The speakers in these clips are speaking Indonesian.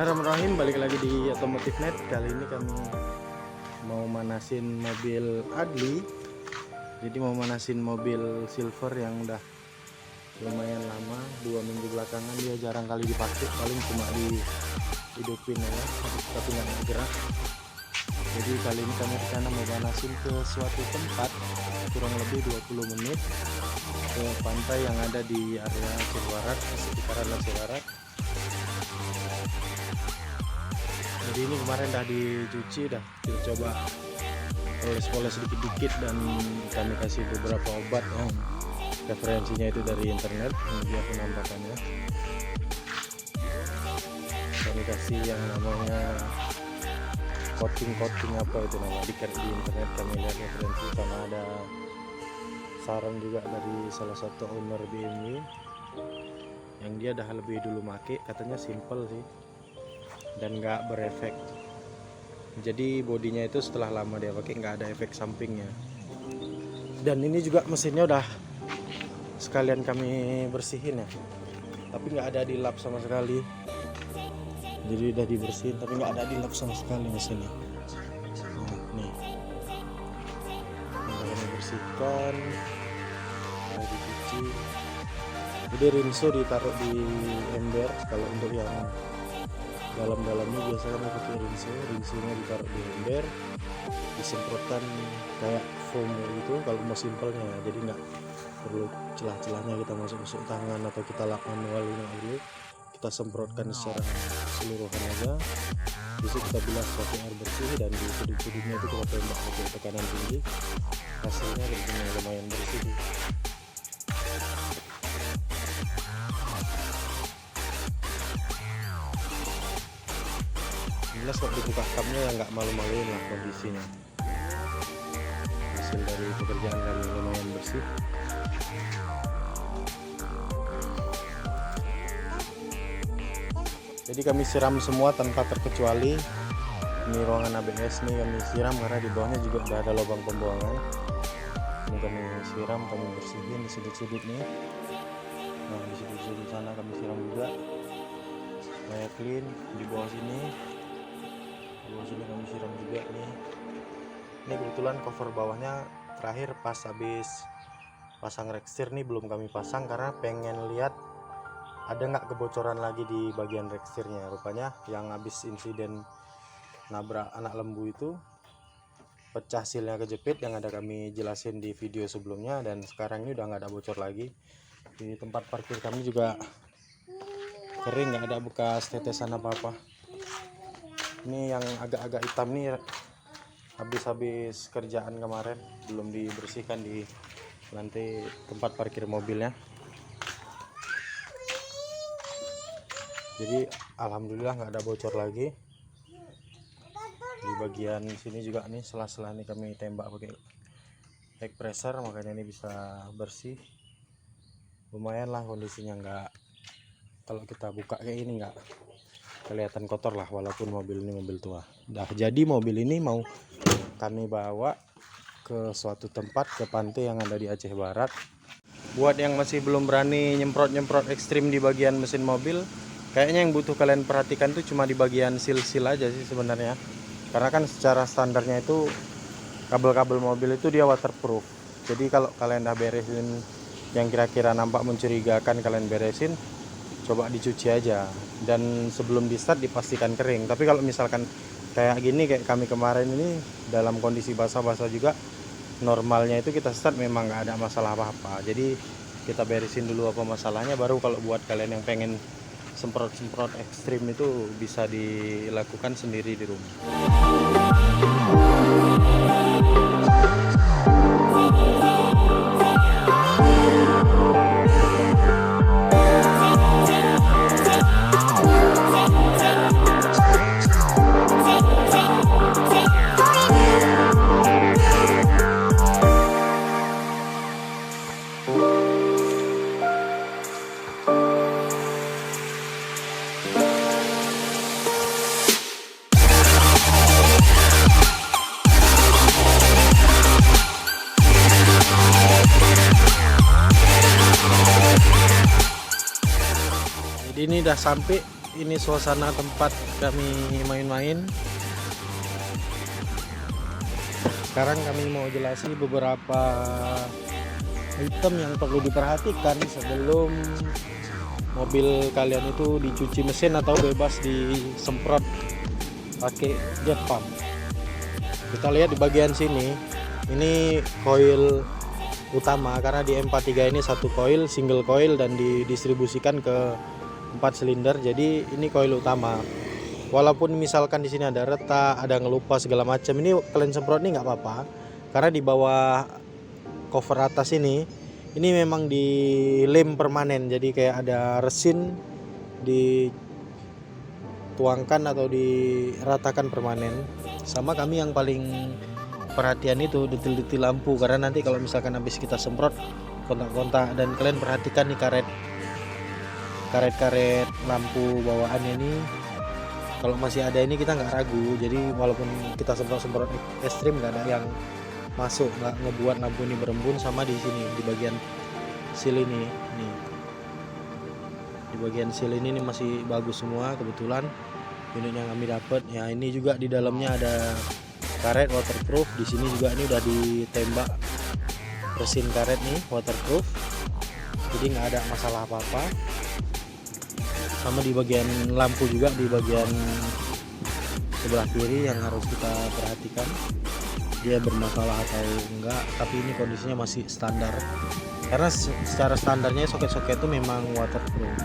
Bismillahirrahmanirrahim, balik lagi di Otomotif Net. Kali ini kami mau manasin mobil Adli. Jadi mau manasin mobil Silver yang udah lumayan lama, 2 minggu belakangan dia jarang kali dipakai, paling cuma dihidupin ya, tapi nggak gerak. Jadi kali ini kami rencana mau manasin ke suatu tempat kurang lebih 20 menit ke pantai yang ada di area Cibarat, sekitaran Cibarat. Jadi ini kemarin udah dicuci, udah kita coba poles-poles sedikit-dikit, dan kami kasih beberapa obat yang referensinya itu dari internet. Ini dia penampakannya. Kami kasih yang namanya coating apa itu namanya, di internet kami lihat referensi, sama ada saran juga dari salah satu owner BMW yang dia dah lebih dulu make, katanya simple sih dan nggak berefek. Jadi bodinya itu setelah lama dia pakai nggak ada efek sampingnya. Dan ini juga mesinnya udah sekalian kami bersihin ya, tapi nggak ada dilap sama sekali. Jadi udah dibersihin tapi nggak ada dilap sama sekali mesinnya. Nah, nih udah kami bersihkan, udah dicuci. Jadi rinso ditaruh di ember. Kalau untuk yang dalam-dalamnya biasanya pakai rinsonya ditaruh di ember, disemprotkan kayak foam gitu kalau mau simpelnya, jadi nggak perlu celah-celahnya kita masuk tangan atau kita lap manual dulu, kita semprotkan secara keseluruhan aja. Bisa kita bilas pakai air bersih, dan di sudut-sudutnya itu kita tembak pakai tekanan tinggi, hasilnya lumayan bersih. Jelas kok dibuka kapnya ya nggak malu-maluin lah kondisinya. Hasil dari pekerjaan kami lumayan bersih. Jadi kami siram semua tanpa terkecuali. Ini ruangan ABS nih kami siram karena di bawahnya juga udah ada lubang pembuangan. Ini kami siram, kami bersihin di sudut-sudut nih. Nah, di sudut-sudut sana kami siram juga supaya clean. Di bawah sini kami siram juga nih. Ini kebetulan cover bawahnya terakhir pas habis pasang reksir nih belum kami pasang karena pengen lihat ada nggak kebocoran lagi di bagian reksirnya. Rupanya yang habis insiden nabrak anak lembu itu pecah silnya kejepit yang ada kami jelasin di video sebelumnya, dan sekarang ini udah nggak ada bocor lagi. Di tempat parkir kami juga kering, nggak ada bekas tetesan apa-apa. Ini yang agak-agak hitam nih habis kerjaan kemarin, belum dibersihkan di lantai tempat parkir mobilnya. Jadi alhamdulillah nggak ada bocor lagi. Di bagian sini juga nih sela-sela nih kami tembak pakai air pressure, makanya ini bisa bersih. Lumayan lah kondisinya, nggak, kalau kita buka kayak ini nggak kelihatan kotor lah, walaupun mobil ini mobil tua. Dah jadi mobil ini mau kami bawa ke suatu tempat, ke pantai yang ada di Aceh Barat. Buat yang masih belum berani nyemprot-nyemprot ekstrim di bagian mesin mobil, kayaknya yang butuh kalian perhatikan tuh cuma di bagian sil-sil aja sih sebenarnya. Karena kan secara standarnya itu kabel-kabel mobil itu dia waterproof. Jadi kalau kalian udah beresin yang kira-kira nampak mencurigakan, kalian beresin, coba dicuci aja, dan sebelum di start dipastikan kering. Tapi kalau misalkan kayak gini, kayak kami kemarin ini dalam kondisi basah-basah juga, normalnya itu kita start memang nggak ada masalah apa-apa. Jadi kita beresin dulu apa masalahnya, baru kalau buat kalian yang pengen semprot-semprot ekstrim itu bisa dilakukan sendiri di rumah. Jadi ini udah sampai ini suasana tempat kami main-main. Sekarang kami mau jelasin beberapa item yang perlu diperhatikan sebelum mobil kalian itu dicuci mesin atau bebas disemprot pakai jet pump. Kita lihat di bagian sini, ini coil utama, karena di M43 ini satu coil, single coil, dan didistribusikan ke 4 silinder. Jadi ini coil utama. Walaupun misalkan di sini ada retak, ada ngelupas segala macam, ini kalian semprot ini nggak apa-apa, karena di bawah cover atas ini memang dilem permanen. Jadi kayak ada resin dituangkan atau diratakan permanen. Sama kami yang paling perhatian itu detil-detil lampu, karena nanti kalau misalkan habis kita semprot kontak-kontak, dan kalian perhatikan nih karet-karet lampu bawaannya ini, kalau masih ada ini kita nggak ragu. Jadi walaupun kita semprot ekstrim nggak ada yang masuk, nggak ngebuat lampu ini berembun. Sama di sini di bagian seal ini nih, di bagian seal ini masih bagus semua kebetulan unit yang kami dapat. Ya ini juga di dalamnya ada karet waterproof. Di sini juga ini udah ditembak resin karet nih waterproof, jadi nggak ada masalah apa-apa. Sama di bagian lampu juga, di bagian sebelah kiri yang harus kita perhatikan dia bermasalah atau enggak, tapi ini kondisinya masih standar, karena secara standarnya soket-soket itu memang waterproof.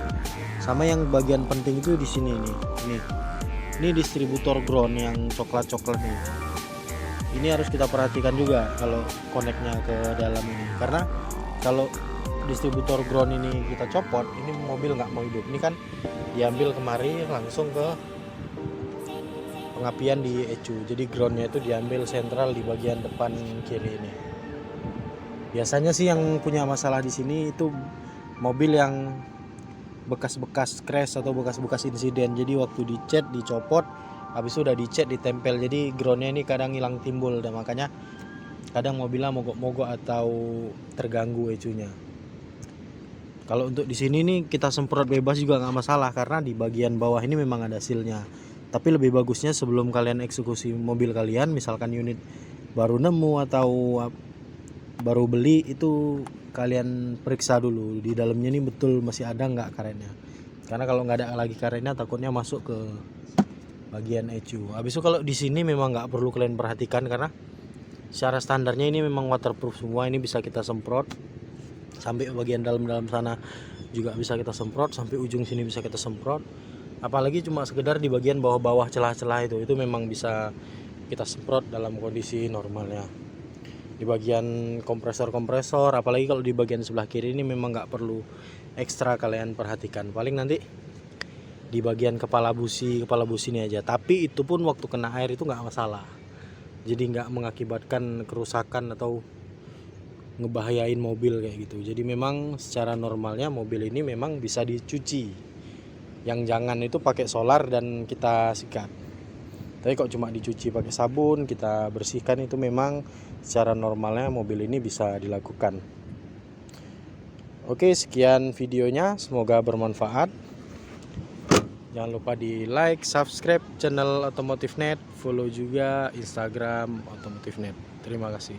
Sama yang bagian penting itu di sini nih, ini distributor ground yang coklat-coklat nih. Ini harus kita perhatikan juga kalau koneknya ke dalam ini, karena kalau distributor ground ini kita copot, ini mobil nggak mau hidup. Ini kan diambil kemari langsung ke pengapian di ECU, jadi groundnya itu diambil sentral di bagian depan kiri ini. Biasanya sih yang punya masalah di sini itu mobil yang bekas-bekas crash atau bekas-bekas insiden. Jadi waktu dicat dicopot, habis itu udah dicat ditempel, jadi groundnya ini kadang hilang timbul, dan makanya kadang mobilnya mogok-mogok atau terganggu ECU-nya. Kalau untuk di sini nih kita semprot bebas juga nggak masalah, karena di bagian bawah ini memang ada sealnya. Tapi lebih bagusnya sebelum kalian eksekusi mobil kalian, misalkan unit baru nemu atau baru beli, itu kalian periksa dulu di dalamnya ini betul masih ada nggak karetnya. Karena kalau nggak ada lagi karetnya takutnya masuk ke bagian ECU. Habis itu kalau di sini memang nggak perlu kalian perhatikan, karena secara standarnya ini memang waterproof semua. Ini bisa kita semprot sampai bagian dalam sana juga bisa kita semprot, sampai ujung sini bisa kita semprot. Apalagi cuma sekedar di bagian bawah-bawah celah-celah itu memang bisa kita semprot dalam kondisi normalnya. Di bagian kompresor, apalagi kalau di bagian sebelah kiri ini memang nggak perlu ekstra kalian perhatikan. Paling nanti di bagian kepala busi ini aja, tapi itu pun waktu kena air itu nggak masalah, jadi nggak mengakibatkan kerusakan atau ngebahayain mobil kayak gitu. Jadi memang secara normalnya mobil ini memang bisa dicuci, yang jangan itu pakai solar dan kita sikat. Tapi kok cuma dicuci pakai sabun, kita bersihkan, itu memang secara normalnya mobil ini bisa dilakukan. Oke, sekian videonya, semoga bermanfaat. Jangan lupa di like, subscribe channel Otomotif Net, follow juga Instagram Otomotif Net. Terima kasih.